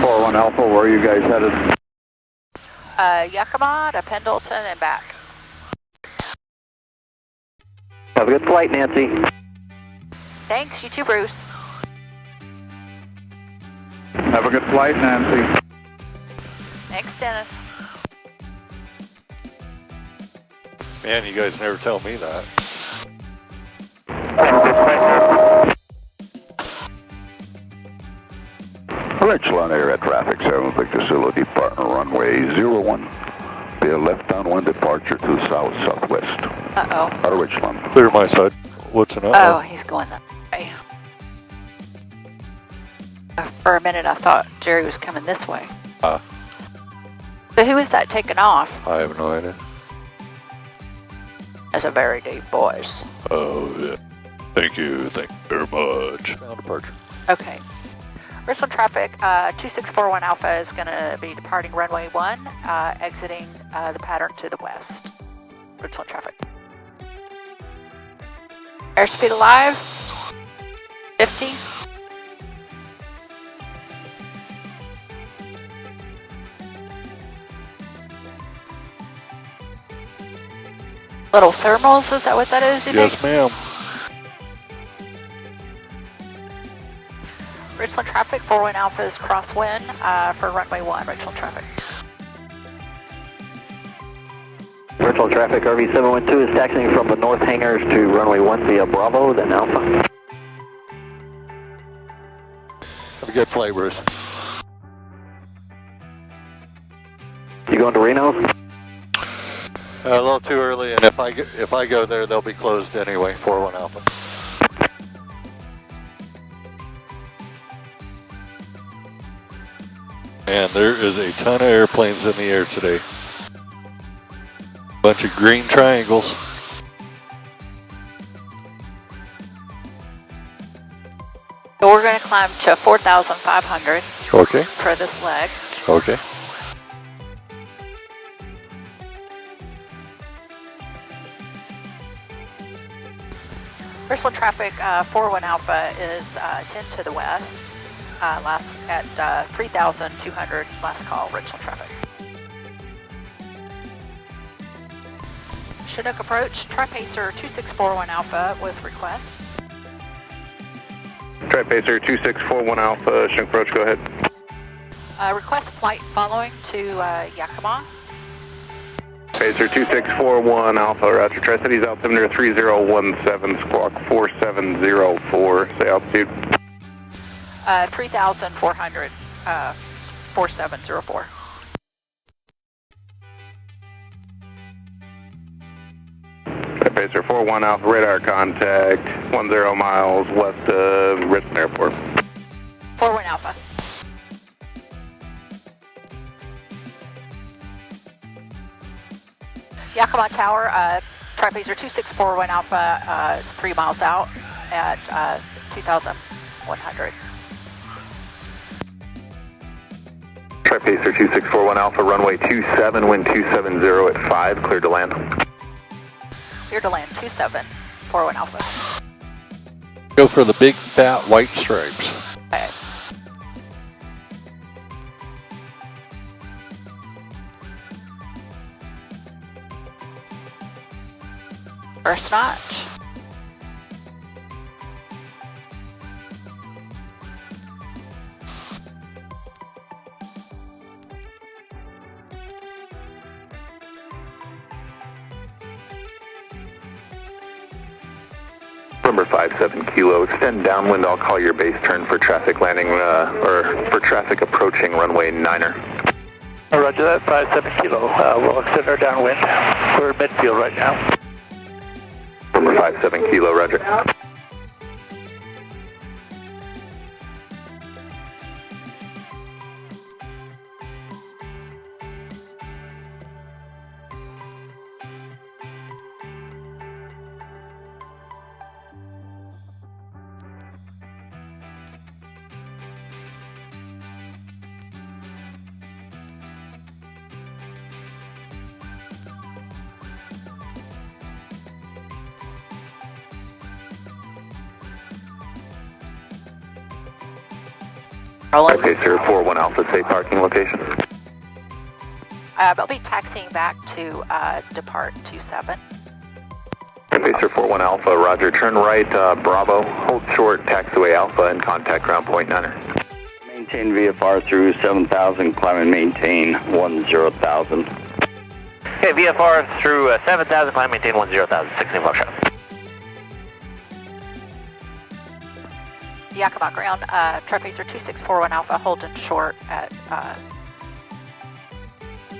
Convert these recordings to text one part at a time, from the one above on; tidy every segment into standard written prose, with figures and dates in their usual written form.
2641 Alpha, where are you guys headed? Yakima to Pendleton and back. Have a good flight, Nancy. Thanks, you too, Bruce. Have a good flight, Nancy. Thanks, Dennis. Man, you guys never tell me that. Richland Air Traffic 7 Victor Zulu, departing runway 01. Be a left downwind departure to the south-southwest. Uh-oh. Out of Richland. Clear my side. What's an Oh, he's going that way. For a minute, I thought Jerry was coming this way. So who is that taking off? I have no idea. That's a very deep voice. Oh, yeah. Thank you very much. Now departure. Okay. Richland traffic, 2641 Alpha is going to be departing runway 1, exiting the pattern to the west. Richland traffic. Airspeed alive, 50. Little thermals, is that what that is, you Yes, think? ma'am. Richland traffic, 41 Alpha is crosswind for runway 1, Richland traffic. Richland traffic, RV712 is taxiing from the north hangars to runway 1 via Bravo, then Alpha. Have a good flight, Bruce. You going to Reno? A little too early, and if I go there, they'll be closed anyway. 41 Alpha. And there is a ton of airplanes in the air today. Bunch of green triangles. So we're going to climb to 4,500 Okay. for this leg. Okay. Richland traffic, 41 Alpha is 10 to the west. Last at 3,200, last call, Richland traffic. Chinook approach, TriPacer 2641 Alpha with request. TriPacer 2641 Alpha, Chinook approach, go ahead. Request flight following to Yakima. Pacer 2641 Alpha, roger, Tri-Cities altimeter 3017, squawk 4704, say altitude. 3,400, 4704. Pacer 41 Alpha, radar contact, 10 miles west of Richland Airport. 41 Alpha. Yakima Tower, TriPacer 2641 Alpha is 3 miles out at 2,100. TriPacer 2641 Alpha, runway 27, wind 270 at 5, clear to land. Clear to land, 2741 Alpha. Go for the big fat white stripes. Okay. First notch. Number 57 Kilo, extend downwind, I'll call your base turn for traffic landing, or for traffic approaching runway 9er. Roger that, 57 Kilo. We'll extend our downwind. We're in midfield right now. Number 57 Kilo, roger. Rolling. TriPacer 4-1 Alpha, safe parking location. I'll be taxiing back to depart 27. TriPacer 4-1 Alpha, roger. Turn right, Bravo. Hold short, taxiway Alpha, and contact ground point 9er. Maintain VFR through 7,000, climb and maintain 10,000. Okay, VFR through 7,000, climb, maintain 10,000, 16 shot. Yakima ground, TriPacer 2641 Alpha, holding short at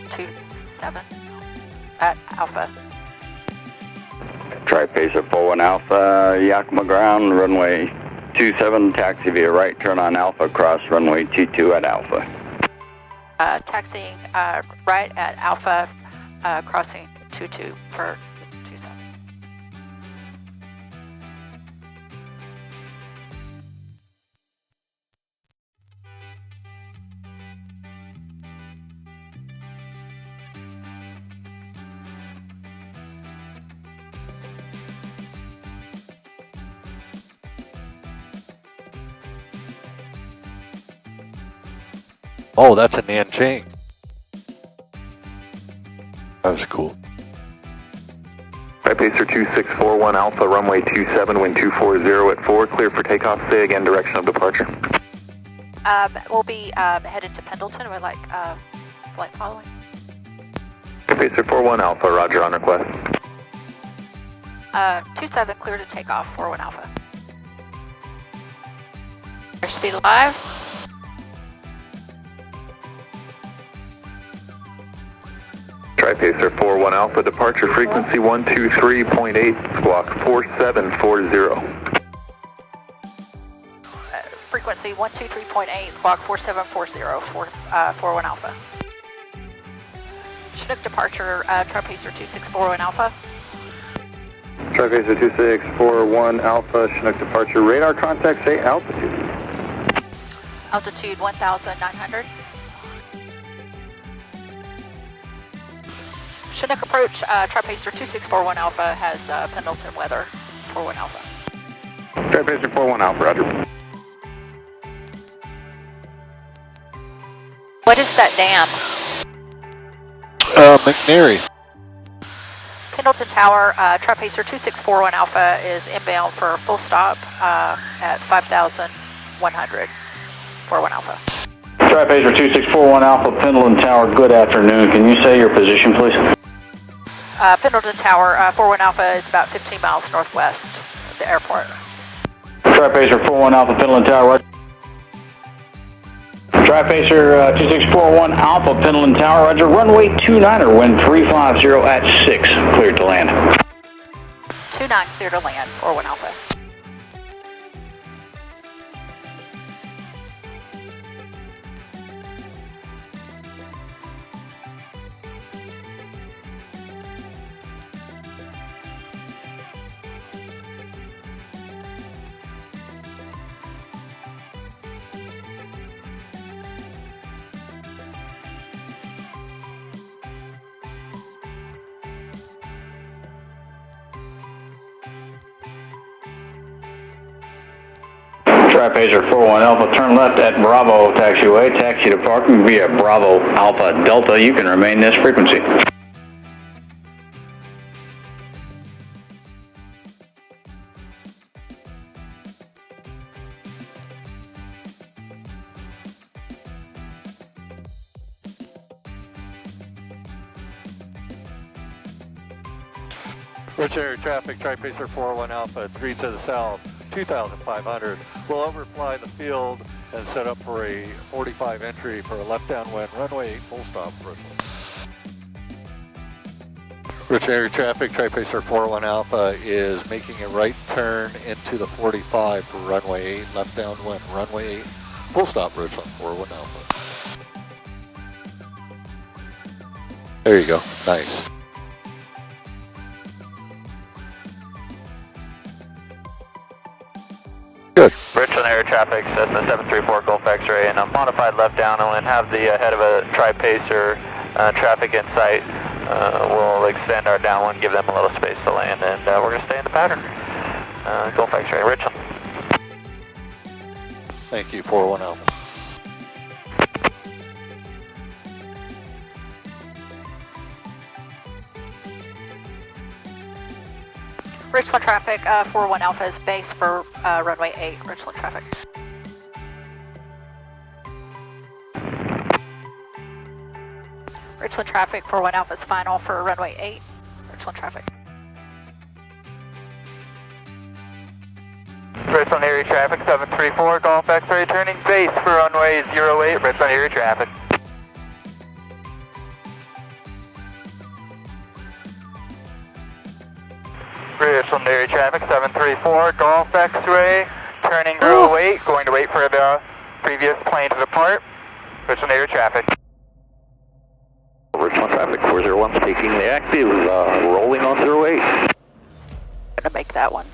27 at Alpha. TriPacer 41 Alpha, Yakima ground, runway 27, taxi via right, turn on Alpha, cross runway 22 at Alpha. Taxiing right at Alpha, crossing 22 for 27. Oh, that's a Nanjing. That was cool. TriPacer 2641 Alpha, runway 27, wind 240 at 4, clear for takeoff. Say again, direction of departure. We'll be headed to Pendleton. We'd like flight following. TriPacer 41 Alpha, roger, on request. 27 clear to take off, 41 Alpha. Airspeed alive. TriPacer 41 Alpha, departure frequency 123.8, squawk 4740. Frequency 123.8, squawk 4740, 41 Alpha. Chinook departure, TriPacer 2641 Alpha. TriPacer 2641 Alpha, Chinook departure, radar contact, say altitude. Altitude 1,900. Chinook approach, TriPacer 2641 Alpha has Pendleton weather, 41 Alpha. TriPacer 41 Alpha, roger. What is that dam? McNary. Pendleton Tower, TriPacer 2641 Alpha is inbound for a full stop at 5,100, 41 Alpha. TriPacer 2641 Alpha, Pendleton Tower, good afternoon. Can you say your position, please? Pendleton Tower, 41 Alpha is about 15 miles northwest of the airport. TriPacer 41 Alpha, Pendleton Tower, roger. TriPacer 2641 Alpha, Pendleton Tower, roger. Runway 29er, wind 350 at 6, cleared to land. 29 clear to land, 41 Alpha. TriPacer 41 Alpha, turn left at Bravo taxiway, taxi to parking via Bravo Alpha Delta. You can remain this frequency. Rich area traffic, TriPacer 41 Alpha, 3 to the south, 2,500. We'll overfly the field and set up for a 45 entry for a left downwind, runway 8 full stop, Richland. Rich area traffic, TriPacer 41 Alpha is making a right turn into the 45 for runway 8, left downwind, runway 8, full stop, Richland, 41 Alpha. There you go, nice. Good. Richland air traffic, Cessna 734 Gulf X-ray, and a modified left downwind, have the head of a TriPacer traffic in sight. We'll extend our downwind, give them a little space to land, and we're going to stay in the pattern. Gulf X-ray, Richland. Thank you, 41 Alpha. Richland traffic, 41 Alpha is base for runway 8, Richland traffic. Richland traffic, 41 Alpha is final for runway 8, Richland traffic. Richland area traffic, 734, Golf X-ray, turning base for runway 08, Richland area traffic. Richland area traffic, 734, Golf X-ray, turning 08, going to wait for the previous plane to depart, Richland area traffic. Richland traffic 401 taking the active, rolling on 08. Gonna make that one.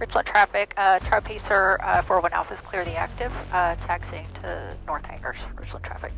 Richland traffic, TriPacer 41 Alpha is clear the active, taxiing to North Hangars, Richland traffic.